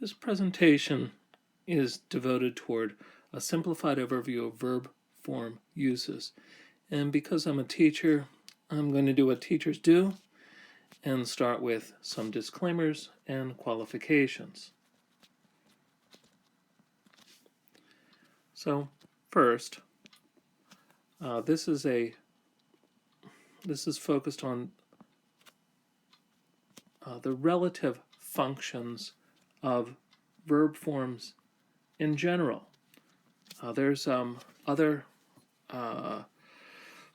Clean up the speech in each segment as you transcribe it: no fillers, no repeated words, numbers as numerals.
This presentation is devoted toward a simplified overview of verb form uses. And because I'm a teacher, I'm going to do what teachers do and start with some disclaimers and qualifications. So first, this is focused on the relative functions of verb forms in general. There's other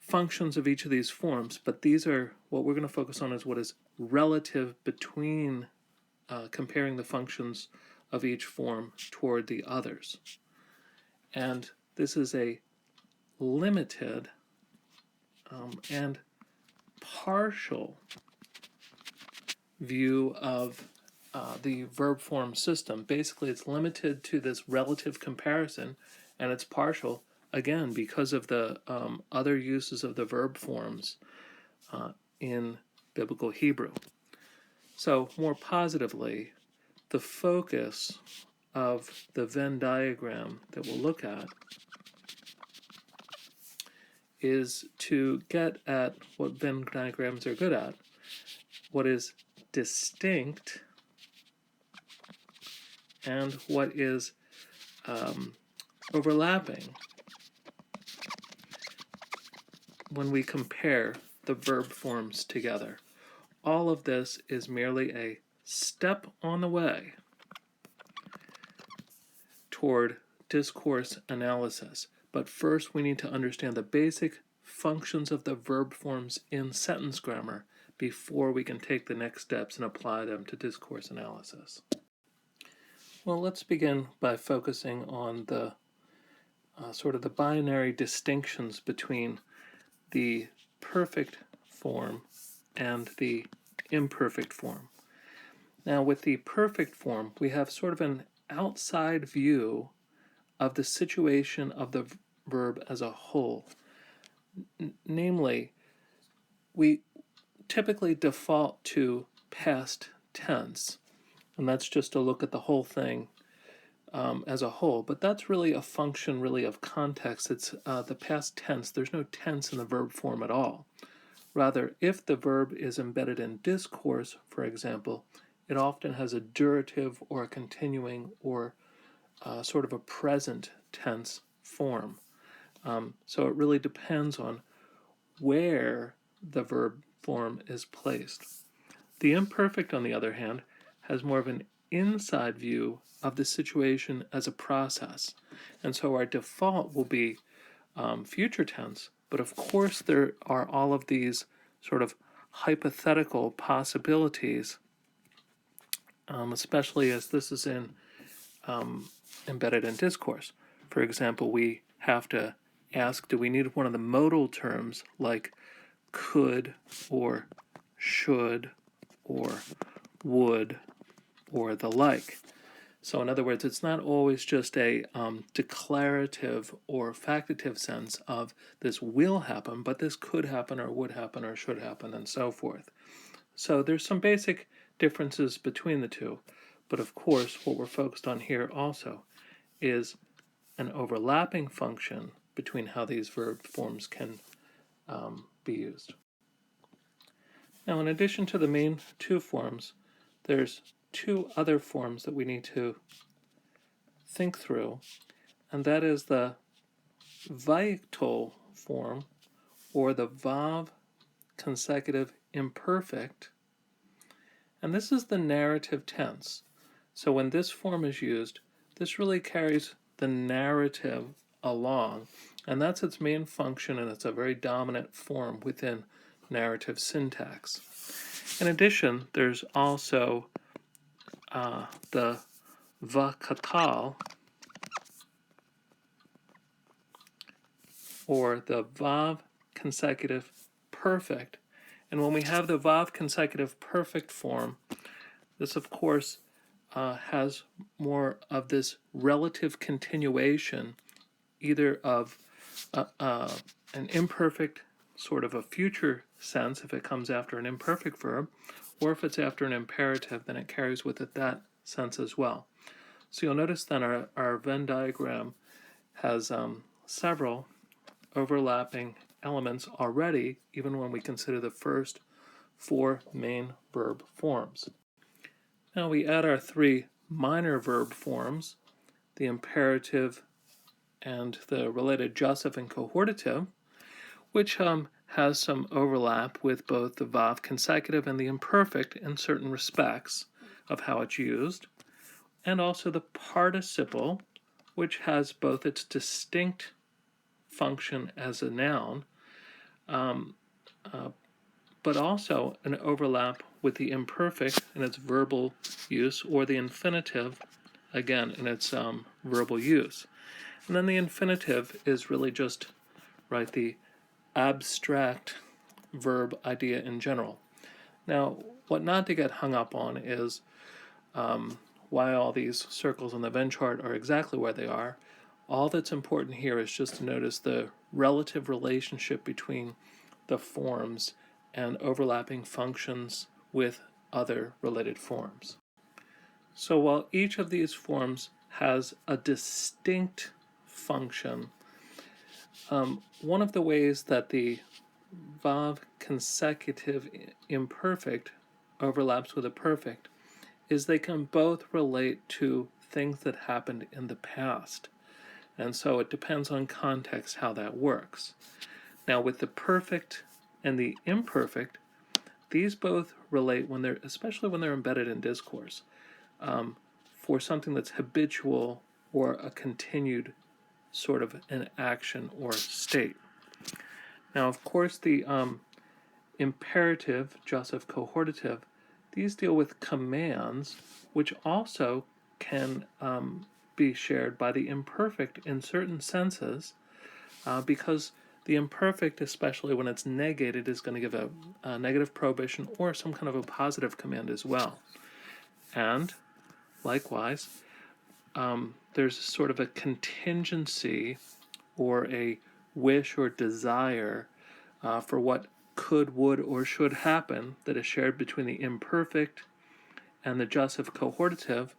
functions of each of these forms, but these are what we're going to focus on is what is relative between comparing the functions of each form toward the others. And this is a limited and partial view of the verb form system. Basically, it's limited to this relative comparison, and it's partial, again, because of the other uses of the verb forms in Biblical Hebrew. So, more positively, the focus of the Venn diagram that we'll look at is to get at what Venn diagrams are good at, what is distinct and what is overlapping when we compare the verb forms together. All of this is merely a step on the way toward discourse analysis. But first we need to understand the basic functions of the verb forms in sentence grammar before we can take the next steps and apply them to discourse analysis. Well, let's begin by focusing on the sort of the binary distinctions between the perfect form and the imperfect form. Now, with the perfect form, we have sort of an outside view of the situation of the verb as a whole. Namely, we typically default to past tense, and that's just to look at the whole thing as a whole, but that's really a function of context. It's the past tense. There's no tense in the verb form at all. Rather, if the verb is embedded in discourse, for example, it often has a durative or a continuing or sort of a present tense form. So it really depends on where the verb form is placed. The imperfect, on the other hand, has more of an inside view of the situation as a process. And so our default will be future tense, but of course there are all of these sort of hypothetical possibilities, especially as this is embedded in discourse. For example, we have to ask, do we need one of the modal terms like could or should or would or the like? So in other words, it's not always just a declarative or factative sense of this will happen, but this could happen or would happen or should happen and so forth. So there's some basic differences between the two, but of course what we're focused on here also is an overlapping function between how these verb forms can be used. Now, in addition to the main two forms, there's two other forms that we need to think through, and that is the vital form, or the Vav consecutive imperfect, and this is the narrative tense. So when this form is used, this really carries the narrative along, and that's its main function, and it's a very dominant form within narrative syntax. In addition, there's also the vakatal, or the Vav consecutive perfect. And when we have the Vav consecutive perfect form, this of course has more of this relative continuation, either of an imperfect, sort of a future sense if it comes after an imperfect verb, or if it's after an imperative, then it carries with it that sense as well. So you'll notice then our Venn diagram has several overlapping elements already, even when we consider the first 4 main verb forms. Now we add our 3 minor verb forms, the imperative and the related jussive and cohortative, which has some overlap with both the Vav consecutive and the imperfect in certain respects of how it's used, and also the participle, which has both its distinct function as a noun, but also an overlap with the imperfect in its verbal use, or the infinitive, again, in its verbal use. And then the infinitive is really just, right, the abstract verb idea in general. Now, what not to get hung up on is why all these circles on the Venn chart are exactly where they are. All that's important here is just to notice the relative relationship between the forms and overlapping functions with other related forms. So while each of these forms has a distinct function, one of the ways that the Vav consecutive imperfect overlaps with a perfect is they can both relate to things that happened in the past. And so it depends on context how that works. Now with the perfect and the imperfect, these both relate when they're, especially when they're embedded in discourse, for something that's habitual or a continued sort of an action or state. Now, of course, the imperative, jussive, cohortative, these deal with commands, which also can be shared by the imperfect in certain senses, because the imperfect, especially when it's negated, is going to give a negative prohibition or some kind of a positive command as well. And likewise, there's sort of a contingency or a wish or desire for what could, would, or should happen that is shared between the imperfect and the jussive cohortative,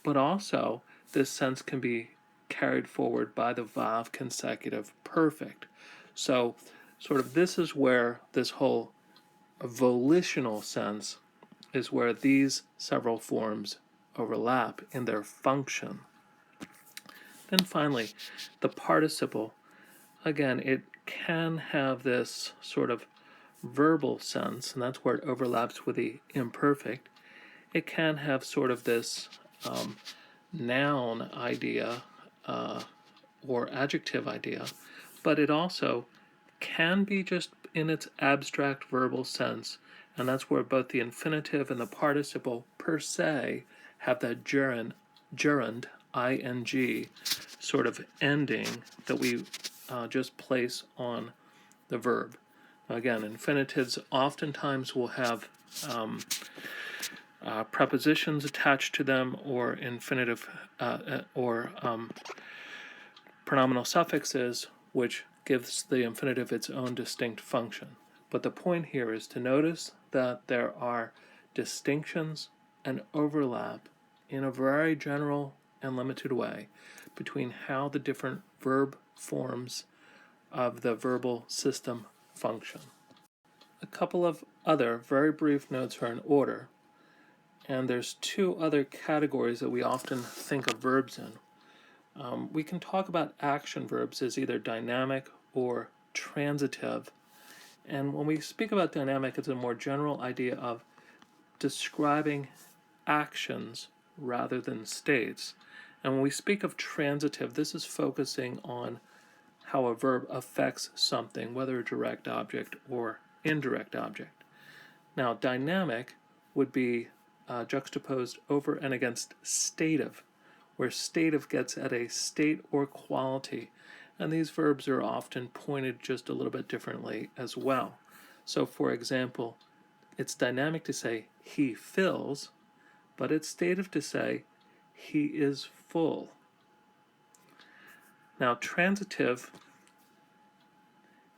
but also this sense can be carried forward by the Vav consecutive perfect. So sort of this is where this whole volitional sense is where these several forms overlap in their function. Then finally, the participle. Again, it can have this sort of verbal sense, and that's where it overlaps with the imperfect. It can have sort of this noun idea or adjective idea, but it also can be just in its abstract verbal sense, and that's where both the infinitive and the participle per se have that gerund, ing, sort of ending that we just place on the verb. Again, infinitives oftentimes will have prepositions attached to them, or infinitive or pronominal suffixes, which gives the infinitive its own distinct function. But the point here is to notice that there are distinctions and overlap in a very general and limited way between how the different verb forms of the verbal system function. A couple of other very brief notes are in order, and there's 2 other categories that we often think of verbs in. We can talk about action verbs as either dynamic or transitive, and when we speak about dynamic, it's a more general idea of describing actions rather than states. And when we speak of transitive, this is focusing on how a verb affects something, whether a direct object or indirect object. Now, dynamic would be juxtaposed over and against stative, where stative gets at a state or quality, and these verbs are often pointed just a little bit differently as well. So, for example, it's dynamic to say he fills, but it's stative to say he is full. Now, transitive,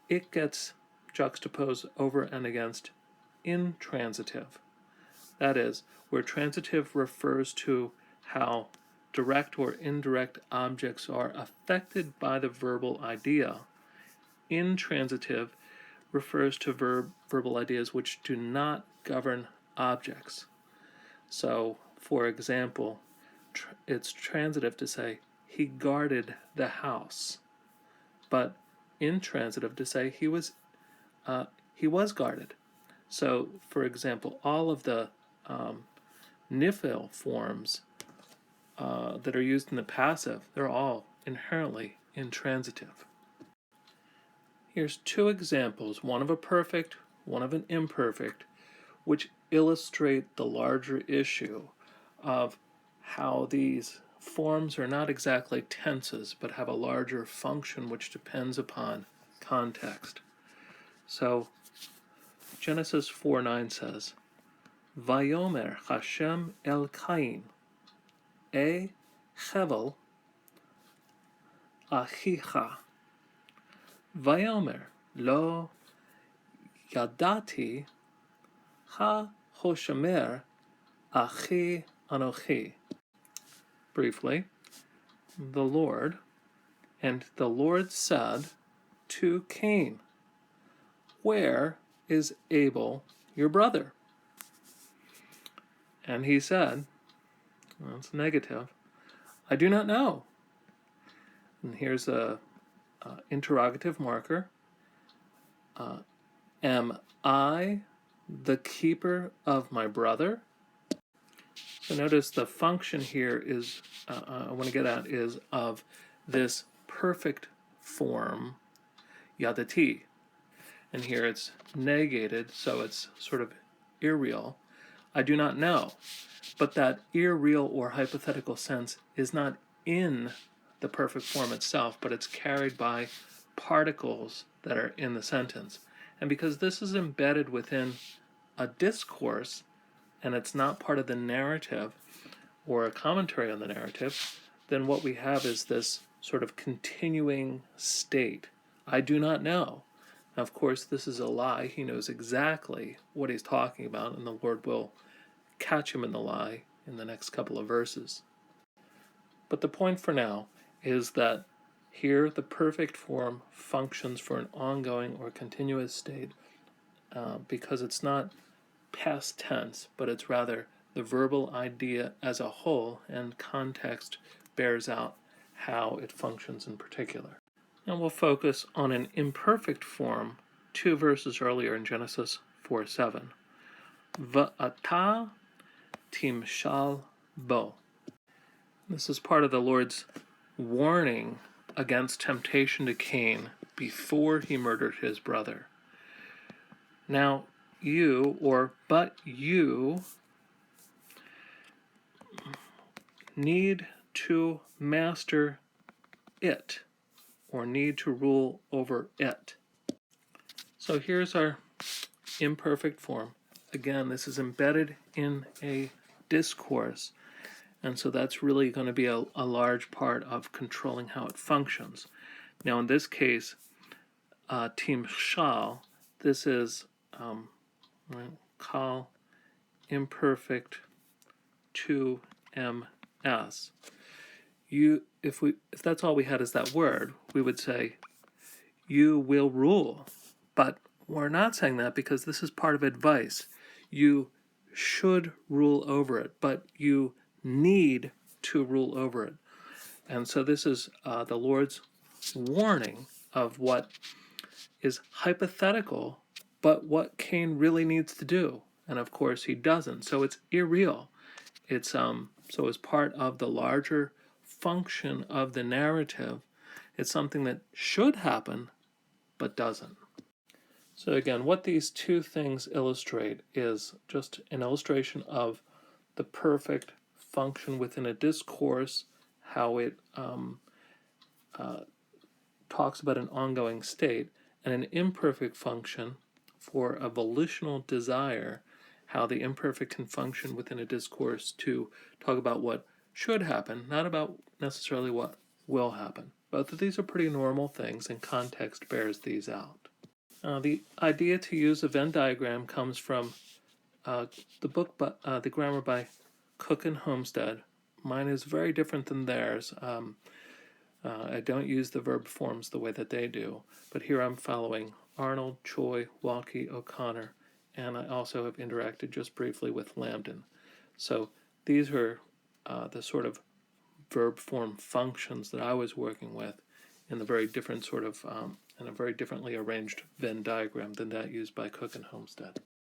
it gets juxtaposed over and against intransitive. That is, where transitive refers to how direct or indirect objects are affected by the verbal idea. Intransitive refers to verbal ideas which do not govern objects. So, for example, it's transitive to say, he guarded the house, but intransitive to say he was guarded. So, for example, all of the nifil forms that are used in the passive, they're all inherently intransitive. Here's two examples, one of a perfect, one of an imperfect, which illustrate the larger issue of how these forms are not exactly tenses, but have a larger function which depends upon context. So, Genesis 4:9 says, Vayomer Hashem el Cain, E Hevel Achicha. Vayomer lo yadati ha hoshamer achi anochi. Briefly, the Lord said to Cain, where is Abel your brother? And he said, well, it's negative, I do not know. And here's a interrogative marker. Am I the keeper of my brother? So notice the function here is, I want to get at, is of this perfect form, yadati. And here it's negated, so it's sort of irreal. I do not know. But that irreal or hypothetical sense is not in the perfect form itself, but it's carried by particles that are in the sentence. And because this is embedded within a discourse, and it's not part of the narrative or a commentary on the narrative, then what we have is this sort of continuing state. I do not know. Now, of course, this is a lie. He knows exactly what he's talking about, and the Lord will catch him in the lie in the next couple of verses. But the point for now is that here the perfect form functions for an ongoing or continuous state because it's not past tense, but it's rather the verbal idea as a whole, and context bears out how it functions in particular. And we'll focus on an imperfect form 2 verses earlier in Genesis 4:7. Va'ata timshal bo. This is part of the Lord's warning against temptation to Cain before he murdered his brother. Now, you need to master it, or need to rule over it. So here's our imperfect form. Again, this is embedded in a discourse, and so that's really going to be a large part of controlling how it functions. Now, in this case, Tim Shal, this is call imperfect to ms. If that's all we had is that word, we would say you will rule. But we're not saying that because this is part of advice. You should rule over it, but you need to rule over it. And so this is the Lord's warning of what is hypothetical, but what Cain really needs to do. And of course he doesn't. So it's irreal. It's so as part of the larger function of the narrative, it's something that should happen, but doesn't. So again, what these two things illustrate is just an illustration of the perfect function within a discourse, how it talks about an ongoing state, and an imperfect function for a volitional desire, how the imperfect can function within a discourse to talk about what should happen, not about necessarily what will happen. Both of these are pretty normal things, and context bears these out. The idea to use a Venn diagram comes from the book, The Grammar by Cook and Homestead, mine is very different than theirs. I don't use the verb forms the way that they do, but here I'm following Arnold, Choi, Walkie, O'Connor, and I also have interacted just briefly with Lambden. So these are the sort of verb form functions that I was working with in the very different sort of in a very differently arranged Venn diagram than that used by Cook and Homestead.